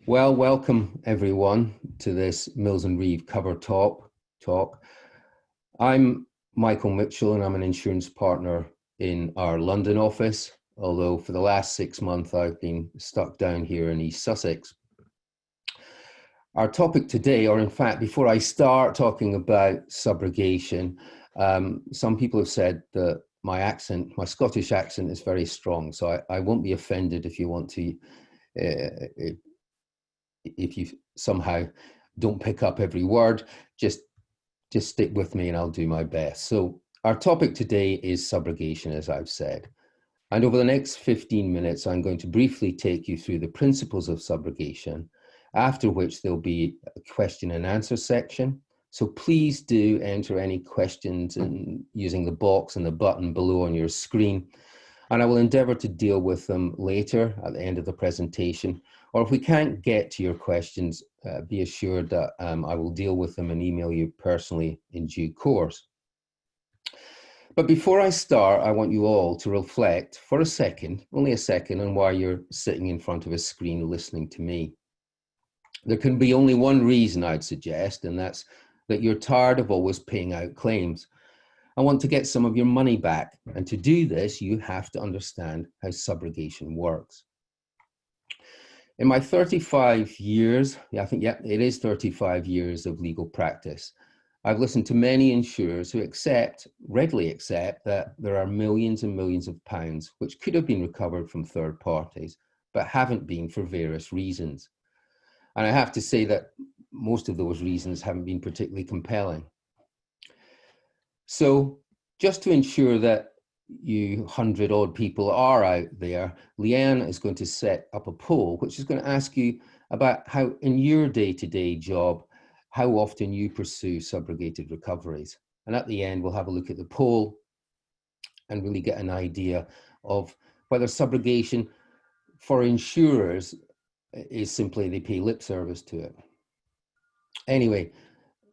Well, welcome everyone to this Mills and Reeve cover talk. I'm Michael Mitchell and I'm an insurance partner in our London office, although for the last 6 months I've been stuck down here in East Sussex. Our topic today, or in fact, before I start talking about subrogation, some people have said that my Scottish accent is very strong, so I won't be offended if you want to if you somehow don't pick up every word, just stick with me and I'll do my best. So our topic today is subrogation, as I've said. And over the next 15 minutes, I'm going to briefly take you through the principles of subrogation, after which there'll be a question and answer section. So please do enter any questions using the box and the button below on your screen. And I will endeavour to deal with them later at the end of the presentation. Or if we can't get to your questions, be assured that I will deal with them and email you personally in due course. But before I start, I want you all to reflect for a second, only a second, on why you're sitting in front of a screen listening to me. There can be only one reason, I'd suggest, and that's that you're tired of always paying out claims. I want to get some of your money back. And to do this, you have to understand how subrogation works. In my 35 years, it is 35 years of legal practice, I've listened to many insurers who readily accept that there are millions and millions of pounds which could have been recovered from third parties, but haven't been for various reasons. And I have to say that most of those reasons haven't been particularly compelling. So just to ensure that you 100-odd people are out there, Leanne is going to set up a poll, which is going to ask you about how in your day-to-day job, how often you pursue subrogated recoveries. And at the end, we'll have a look at the poll and really get an idea of whether subrogation for insurers is simply they pay lip service to it. Anyway,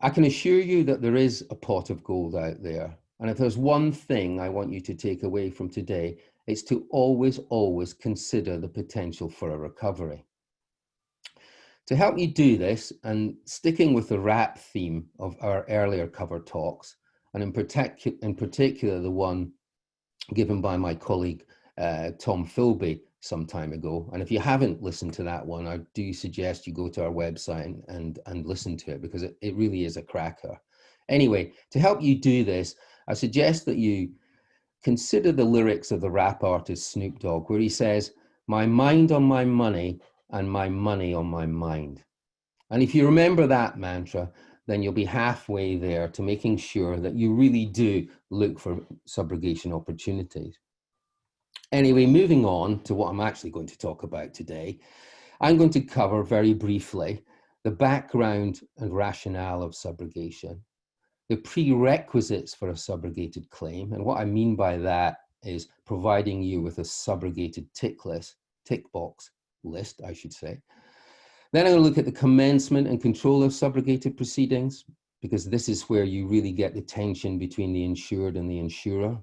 I can assure you that there is a pot of gold out there. And if there's one thing I want you to take away from today, it's to always, always consider the potential for a recovery. To help you do this, and sticking with the RAP theme of our earlier cover talks, and in particular the one given by my colleague Tom Philby some time ago, and if you haven't listened to that one, I do suggest you go to our website and listen to it, because it really is a cracker. Anyway, to help you do this, I suggest that you consider the lyrics of the rap artist Snoop Dogg, where he says, "My mind on my money and my money on my mind." And if you remember that mantra, then you'll be halfway there to making sure that you really do look for subrogation opportunities. Anyway, moving on to what I'm actually going to talk about today, I'm going to cover very briefly the background and rationale of subrogation, the prerequisites for a subrogated claim. And what I mean by that is providing you with a subrogated tick box list, I should say. Then I'm going to look at the commencement and control of subrogated proceedings, because this is where you really get the tension between the insured and the insurer.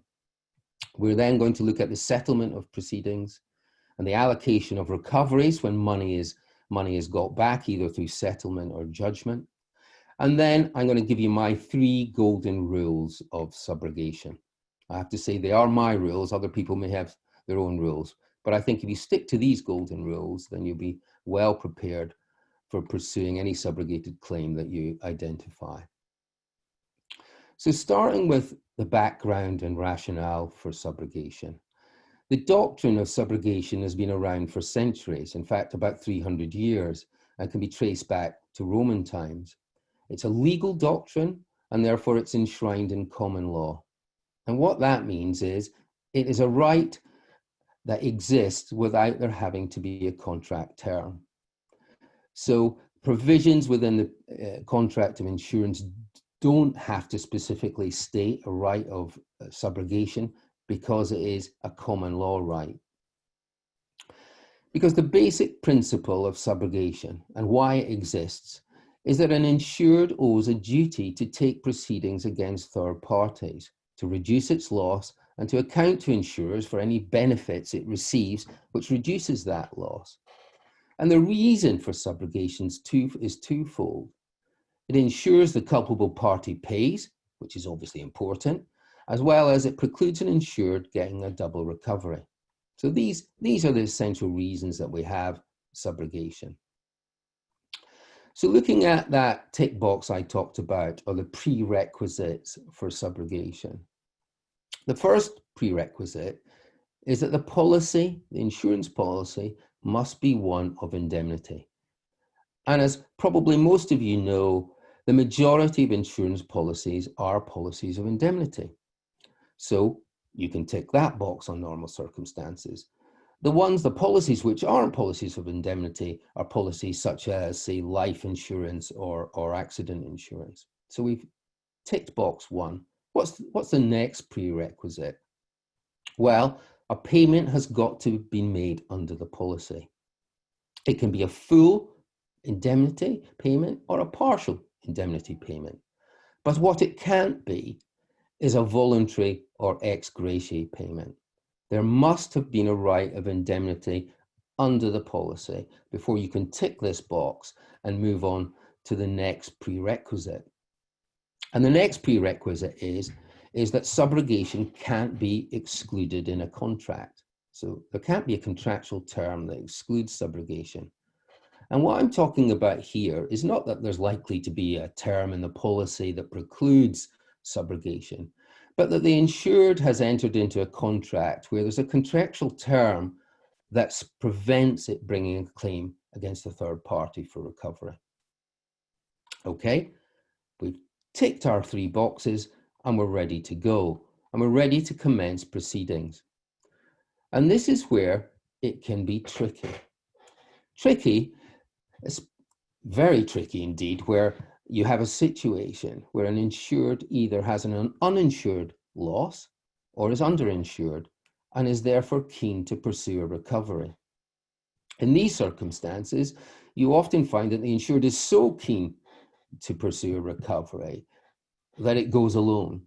We're then going to look at the settlement of proceedings and the allocation of recoveries when money is got back either through settlement or judgment. And then I'm going to give you my 3 golden rules of subrogation. I have to say they are my rules. Other people may have their own rules. But I think if you stick to these golden rules, then you'll be well prepared for pursuing any subrogated claim that you identify. So starting with the background and rationale for subrogation. The doctrine of subrogation has been around for centuries, in fact, about 300 years, and can be traced back to Roman times. It's a legal doctrine, and therefore it's enshrined in common law. And what that means is it is a right that exists without there having to be a contract term. So provisions within the contract of insurance don't have to specifically state a right of subrogation, because it is a common law right. Because the basic principle of subrogation and why it exists is that an insured owes a duty to take proceedings against third parties to reduce its loss and to account to insurers for any benefits it receives, which reduces that loss. And the reason for subrogation is twofold. It ensures the culpable party pays, which is obviously important, as well as it precludes an insured getting a double recovery. So these are the essential reasons that we have subrogation. So looking at that tick box I talked about, or the prerequisites for subrogation. The first prerequisite is that the policy, the insurance policy, must be one of indemnity. And as probably most of you know, the majority of insurance policies are policies of indemnity. So you can tick that box on normal circumstances. The policies which aren't policies of indemnity are policies such as, say, life insurance or accident insurance. So we've ticked box one. What's the next prerequisite? Well, a payment has got to be made under the policy. It can be a full indemnity payment or a partial indemnity payment. But what it can't be is a voluntary or ex gratia payment. There must have been a right of indemnity under the policy before you can tick this box and move on to the next prerequisite. And the next prerequisite is that subrogation can't be excluded in a contract. So there can't be a contractual term that excludes subrogation. And what I'm talking about here is not that there's likely to be a term in the policy that precludes subrogation, but that the insured has entered into a contract where there's a contractual term that prevents it bringing a claim against a third party for recovery. Okay, we've ticked our three boxes and we're ready to go. And we're ready to commence proceedings. And this is where it can be tricky. It's very tricky indeed, where you have a situation where an insured either has an uninsured loss or is underinsured and is therefore keen to pursue a recovery. In these circumstances, you often find that the insured is so keen to pursue a recovery that it goes alone.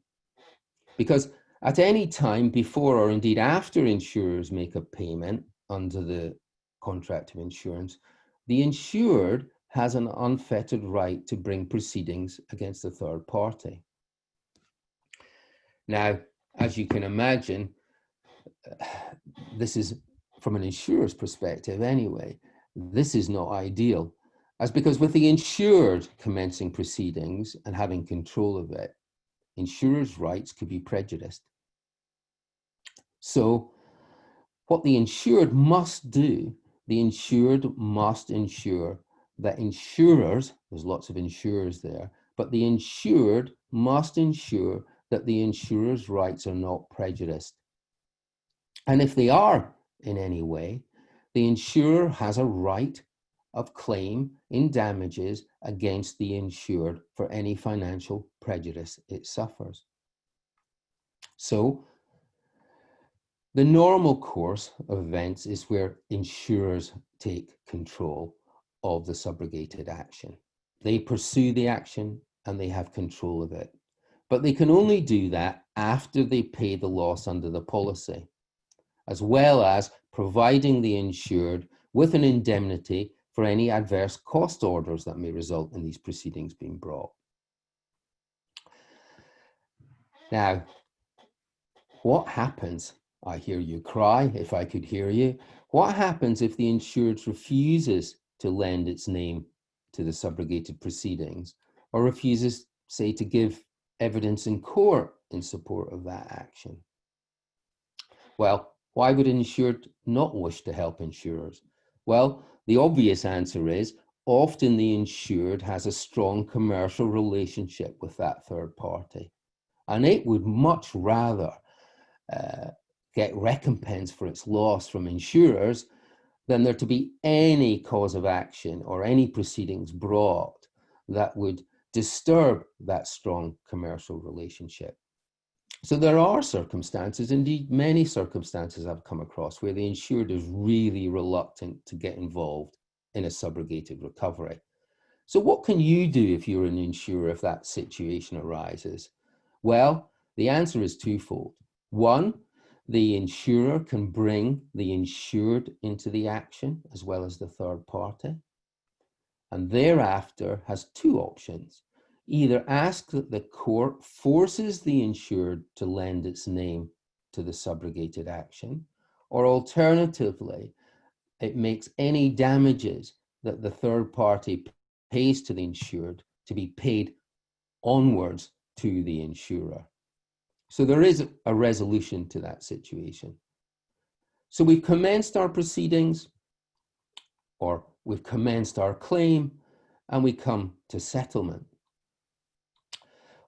Because at any time before or indeed after insurers make a payment under the contract of insurance, the insured has an unfettered right to bring proceedings against a third party. Now, as you can imagine, this is from an insurer's perspective anyway, this is not ideal. As because with the insured commencing proceedings and having control of it, insurers' rights could be prejudiced. So what the insured must do, the insured must ensure that insurers, there's lots of insurers there, but the insured must ensure that the insurer's rights are not prejudiced. And if they are in any way, the insurer has a right of claim in damages against the insured for any financial prejudice it suffers. So the normal course of events is where insurers take control of the subrogated action. They pursue the action and they have control of it. But they can only do that after they pay the loss under the policy, as well as providing the insured with an indemnity for any adverse cost orders that may result in these proceedings being brought. Now, what happens? I hear you cry, if I could hear you. What happens if the insured refuses to lend its name to the subrogated proceedings, or refuses, say, to give evidence in court in support of that action? Well, why would an insured not wish to help insurers? Well, the obvious answer is often the insured has a strong commercial relationship with that third party, and it would much rather get recompense for its loss from insurers than there to be any cause of action or any proceedings brought that would disturb that strong commercial relationship. So there are circumstances, indeed many circumstances I've come across, where the insured is really reluctant to get involved in a subrogated recovery. So what can you do if you're an insurer if that situation arises? Well, the answer is twofold. One, The insurer can bring the insured into the action as well as the third party, and thereafter has two options. Either ask that the court forces the insured to lend its name to the subrogated action, or alternatively, it makes any damages that the third party pays to the insured to be paid onwards to the insurer. So there is a resolution to that situation. So we've commenced our proceedings, or we've commenced our claim, and we come to settlement.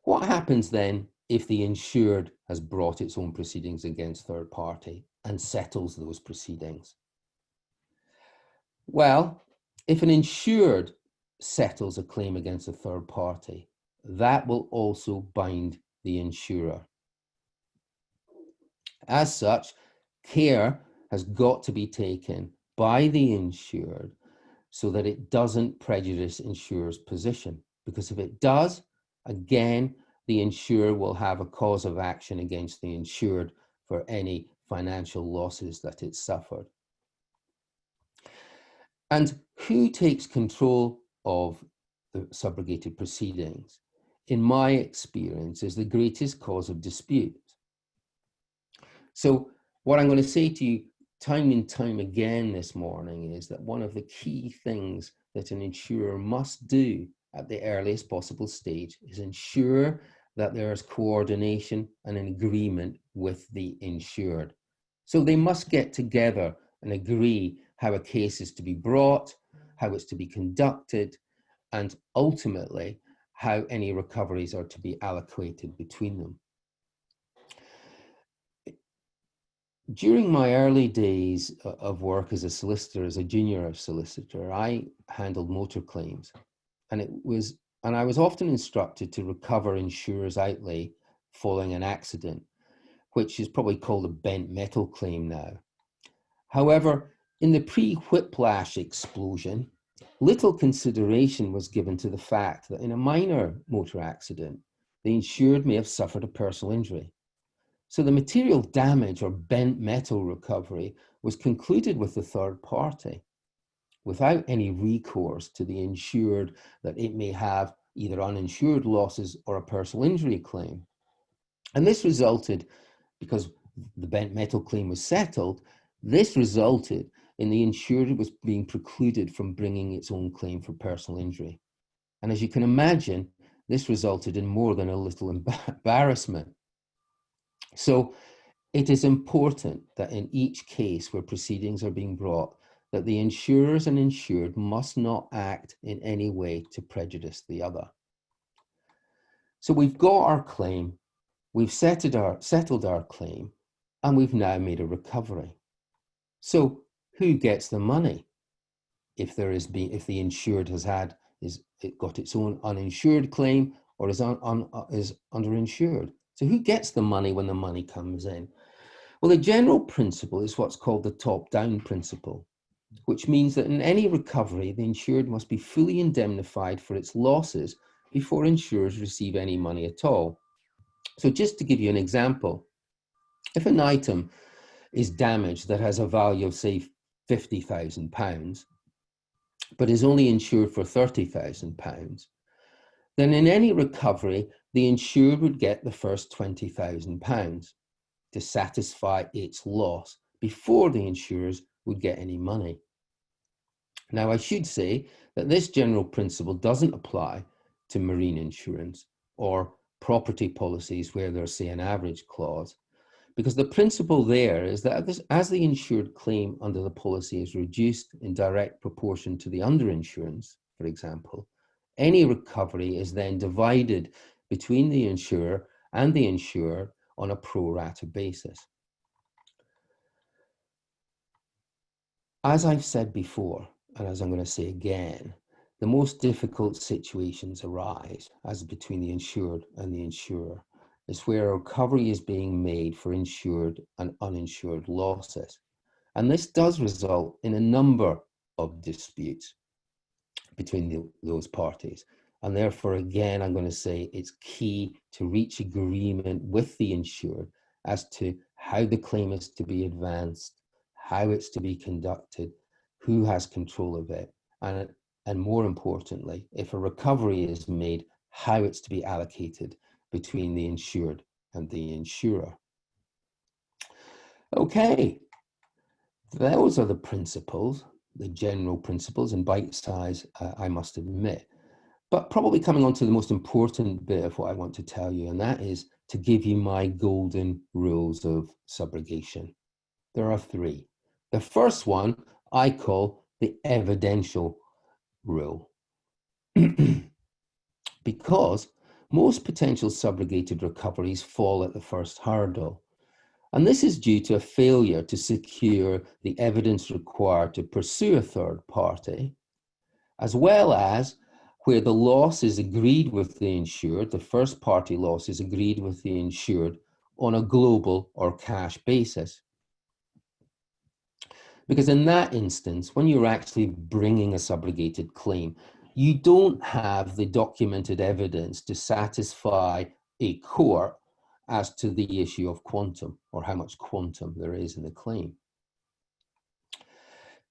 What happens then if the insured has brought its own proceedings against third party and settles those proceedings? Well, if an insured settles a claim against a third party, that will also bind the insurer. As such, care has got to be taken by the insured so that it doesn't prejudice insurer's position. Because if it does, again, the insurer will have a cause of action against the insured for any financial losses that it suffered. And who takes control of the subrogated proceedings, in my experience, is the greatest cause of dispute. So what I'm going to say to you time and time again this morning is that one of the key things that an insurer must do at the earliest possible stage is ensure that there is coordination and an agreement with the insured. So they must get together and agree how a case is to be brought, how it's to be conducted, and ultimately how any recoveries are to be allocated between them. During my early days of work as a solicitor, as a junior solicitor, I handled motor claims, and I was often instructed to recover insurers' outlay following an accident, which is probably called a bent metal claim now. However, in the pre-whiplash explosion, little consideration was given to the fact that in a minor motor accident, the insured may have suffered a personal injury. So the material damage or bent metal recovery was concluded with the third party without any recourse to the insured that it may have either uninsured losses or a personal injury claim. And this resulted, because the bent metal claim was settled, this resulted in the insured was being precluded from bringing its own claim for personal injury. And as you can imagine, this resulted in more than a little embarrassment. So it is important that in each case where proceedings are being brought, that the insurers and insured must not act in any way to prejudice the other. So we've got our claim, we've settled our claim, and we've now made a recovery. So who gets the money if the insured has got its own uninsured claim or is underinsured? So who gets the money when the money comes in? Well, the general principle is what's called the top-down principle, which means that in any recovery, the insured must be fully indemnified for its losses before insurers receive any money at all. So just to give you an example, if an item is damaged that has a value of, say, £50,000, but is only insured for £30,000, then in any recovery, the insured would get the first £20,000 to satisfy its loss before the insurers would get any money. Now, I should say that this general principle doesn't apply to marine insurance or property policies where there's, say, an average clause, because the principle there is that as the insured claim under the policy is reduced in direct proportion to the underinsurance, for example, any recovery is then divided between the insurer and the insured on a pro rata basis. As I've said before, and as I'm going to say again, the most difficult situations arise as between the insured and the insurer is where a recovery is being made for insured and uninsured losses. And this does result in a number of disputes between those parties. And therefore, again, I'm going to say it's key to reach agreement with the insured as to how the claim is to be advanced, how it's to be conducted, who has control of it, and more importantly, if a recovery is made, how it's to be allocated between the insured and the insurer. Okay, those are the principles, the general principles in bite size, I must admit. But probably coming on to the most important bit of what I want to tell you, and that is to give you my golden rules of subrogation. There are three. The first one I call the evidential rule. Because most potential subrogated recoveries fall at the first hurdle. And this is due to a failure to secure the evidence required to pursue a third party, as well as where the loss is agreed with the insured, the first party loss is agreed with the insured on a global or cash basis. Because in that instance, when you're actually bringing a subrogated claim, you don't have the documented evidence to satisfy a court as to the issue of quantum, or how much quantum there is in the claim.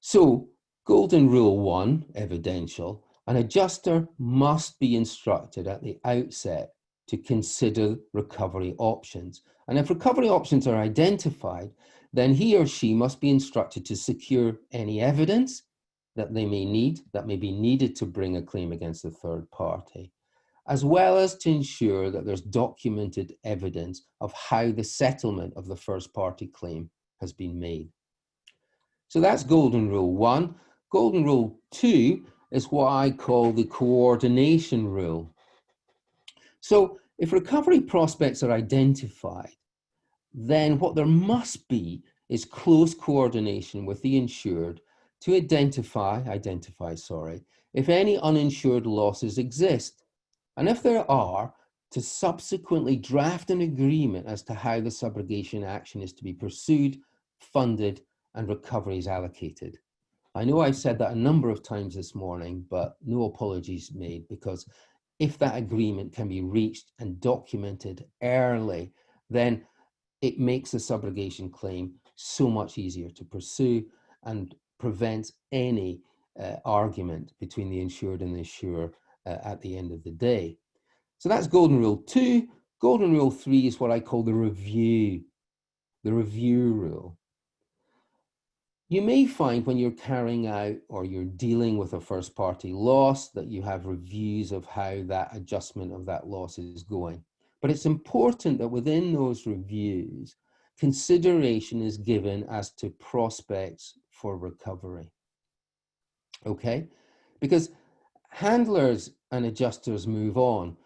So, golden rule one, evidential, an adjuster must be instructed at the outset to consider recovery options. And if recovery options are identified, then he or she must be instructed to secure any evidence that they may need, that may be needed to bring a claim against a third party, as well as to ensure that there's documented evidence of how the settlement of the first party claim has been made. So that's golden rule one. Golden rule two is what I call the coordination rule. So if recovery prospects are identified, then what there must be is close coordination with the insured to identify, if any uninsured losses exist. And if there are, to subsequently draft an agreement as to how the subrogation action is to be pursued, funded, and recoveries allocated. I know I've said that a number of times this morning, but no apologies made, because if that agreement can be reached and documented early, then it makes the subrogation claim so much easier to pursue and prevents any argument between the insured and the insurer at the end of the day. So that's golden rule two. Golden rule three is what I call the review rule. You may find when you're carrying out or you're dealing with a first party loss that you have reviews of how that adjustment of that loss is going. But it's important that within those reviews, consideration is given as to prospects for recovery. Okay? Because handlers and adjusters move on.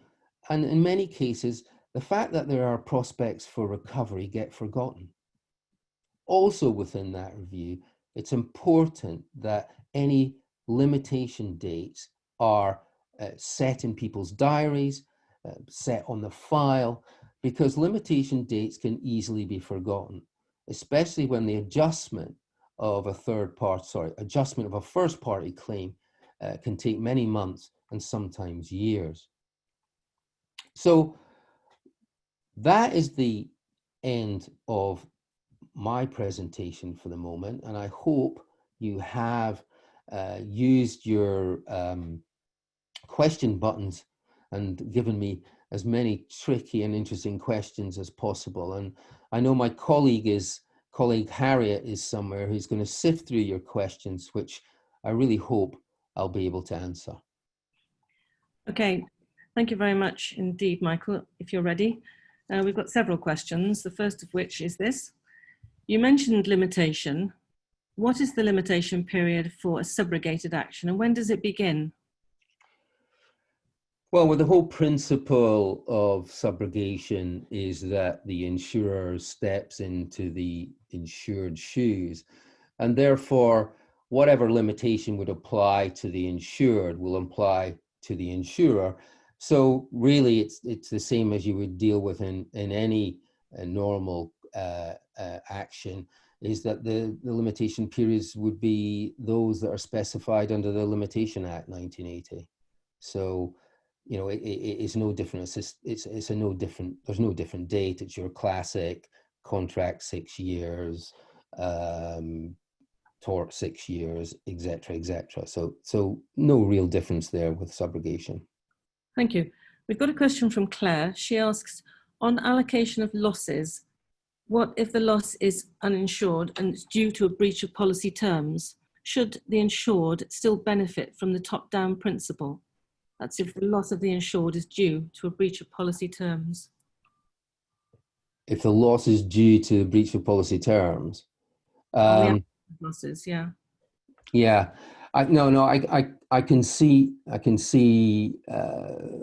And in many cases, the fact that there are prospects for recovery get forgotten. Also within that review, it's important that any limitation dates are set in people's diaries, set on the file, because limitation dates can easily be forgotten, especially when the adjustment of a first party claim can take many months and sometimes years. So that is the end of my presentation for the moment, and I hope you have used your question buttons and given me as many tricky and interesting questions as possible. And I know my colleague Harriet is somewhere who's going to sift through your questions, which I really hope I'll be able to answer. Okay, thank you very much indeed, Michael. If you're ready, we've got several questions. The first of which is this. You mentioned limitation. What is the limitation period for a subrogated action, and when does it begin? Well, the whole principle of subrogation is that the insurer steps into the insured shoes, and therefore whatever limitation would apply to the insured will apply to the insurer. So really it's the same as you would deal with in any normal action, is that the limitation periods would be those that are specified under the Limitation Act 1980. So, you know, it's no different. It's no different. There's no different date. It's your classic contract 6 years, tort 6 years, etc., etc. So no real difference there with subrogation. Thank you. We've got a question from Claire. She asks, on allocation of losses, what if the loss is uninsured and it's due to a breach of policy terms? Should the insured still benefit from the top-down principle? That's if the loss of the insured is due to a breach of policy terms. If the loss is due to breach of policy terms, losses, yeah. Yeah, I can see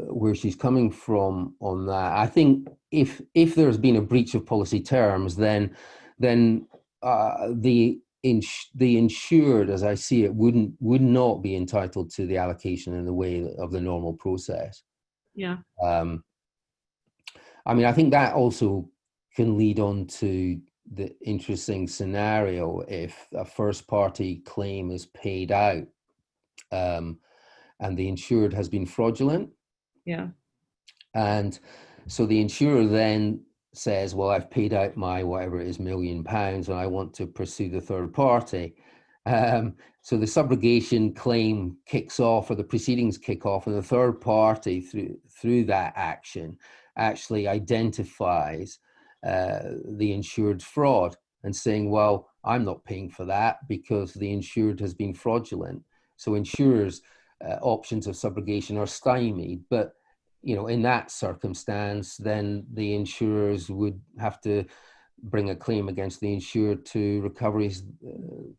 where she's coming from on that. I think if there's been a breach of policy terms, then the insured, as I see it, would not be entitled to the allocation in the way of the normal process. Yeah. I mean, I think that also can lead on to the interesting scenario if a first party claim is paid out and the insured has been fraudulent. Yeah. And so the insurer then says, well, I've paid out my whatever it is £1 million and I want to pursue the third party. So the subrogation claim kicks off, or the proceedings kick off, and the third party through that action actually identifies the insured fraud and saying, well, I'm not paying for that because the insured has been fraudulent. So insurers' options of subrogation are stymied. But in that circumstance, then the insurers would have to bring a claim against the insured to recoveries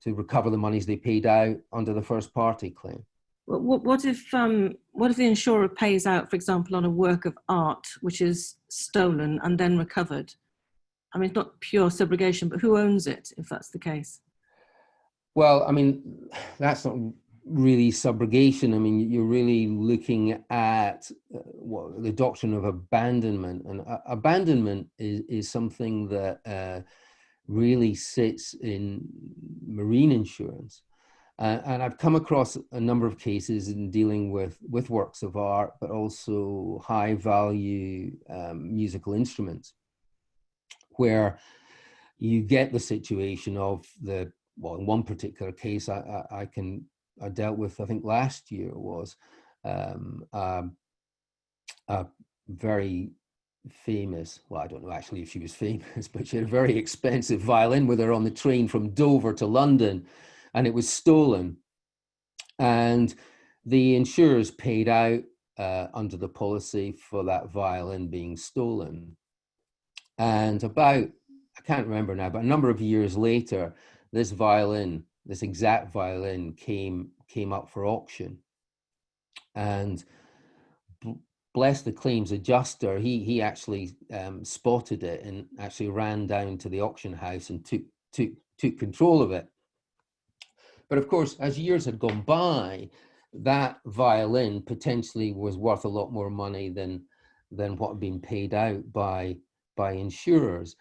to recover the monies they paid out under the first party claim. What if the insurer pays out, for example, on a work of art which is stolen and then recovered? I mean, it's not pure subrogation, but who owns it if that's the case? Well, I mean, that's not really subrogation. I mean, you're really looking at the doctrine of abandonment, and abandonment is something that really sits in marine insurance. And I've come across a number of cases in dealing with works of art, but also high value musical instruments, where you get the situation of in one particular case I dealt with, I think last year, was a very famous, well, I don't know actually if she was famous, but she had a very expensive violin with her on the train from Dover to London, and it was stolen. And the insurers paid out under the policy for that violin being stolen. And I can't remember now, but a number of years later, this exact violin came up for auction. And bless the claims adjuster, he actually spotted it and actually ran down to the auction house and took control of it. But of course, as years had gone by, that violin potentially was worth a lot more money than what had been paid out by insurers.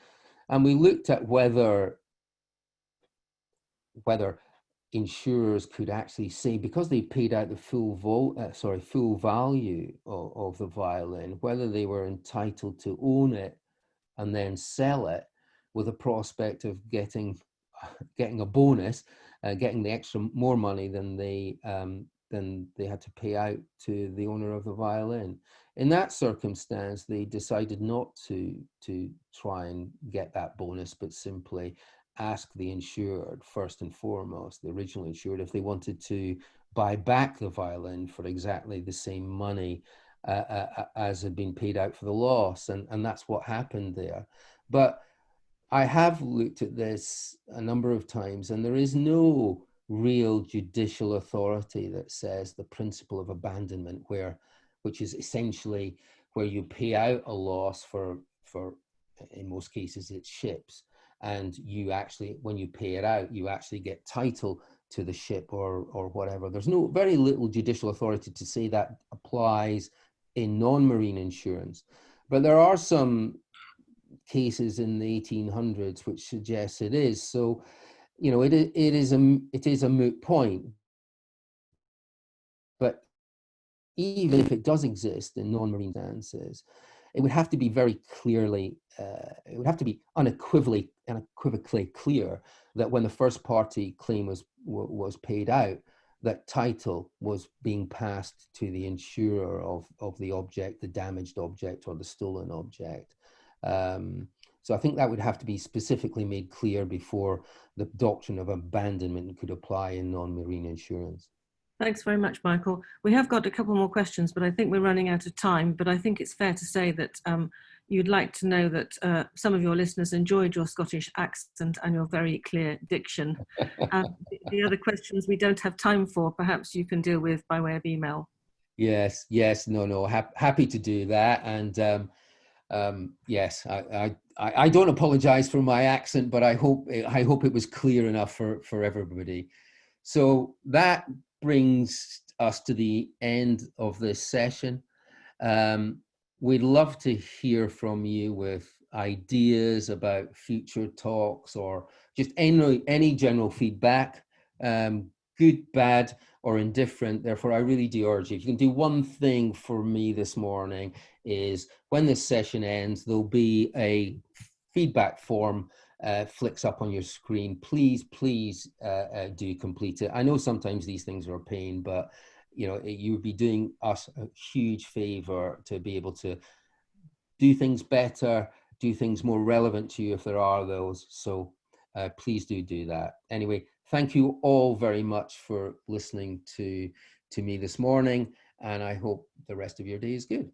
And we looked at whether insurers could actually say, because they paid out the full value of the violin, whether they were entitled to own it and then sell it with a prospect of getting a bonus, getting the extra more money than they had to pay out to the owner of the violin. In that circumstance, they decided not to try and get that bonus, but simply ask the insured, first and foremost, the original insured, if they wanted to buy back the violin for exactly the same money as had been paid out for the loss. And that's what happened there. But I have looked at this a number of times, and there is no real judicial authority that says the principle of abandonment, which is essentially where you pay out a loss for in most cases it's ships, and you actually, when you pay it out, you actually get title to the ship or whatever. There's very little judicial authority to say that applies in non-marine insurance, but there are some cases in the 1800s which suggests it is. So, it is a moot point. But even if it does exist in non-marine instances, it would have to be very clearly, it would have to be unequivocally clear that when the first party claim was paid out, that title was being passed to the insurer of the object, the damaged object or the stolen object. So I think that would have to be specifically made clear before the doctrine of abandonment could apply in non-marine insurance. Thanks very much, Michael. We have got a couple more questions, but I think we're running out of time. But I think it's fair to say that you'd like to know that some of your listeners enjoyed your Scottish accent and your very clear diction. The other questions we don't have time for, perhaps you can deal with by way of email. Yes, happy to do that. And yes, I don't apologize for my accent, but I hope it was clear enough for everybody. So that brings us to the end of this session. We'd love to hear from you with ideas about future talks or just any general feedback, good, bad, or indifferent. Therefore, I really do urge you, if you can do one thing for me this morning, is when this session ends, there'll be a feedback form flicks up on your screen. Please do complete it. I know sometimes these things are a pain, but you would be doing us a huge favor to be able to do things better, do things more relevant to you if there are those. So please do that. Anyway, thank you all very much for listening to me this morning, and I hope the rest of your day is good.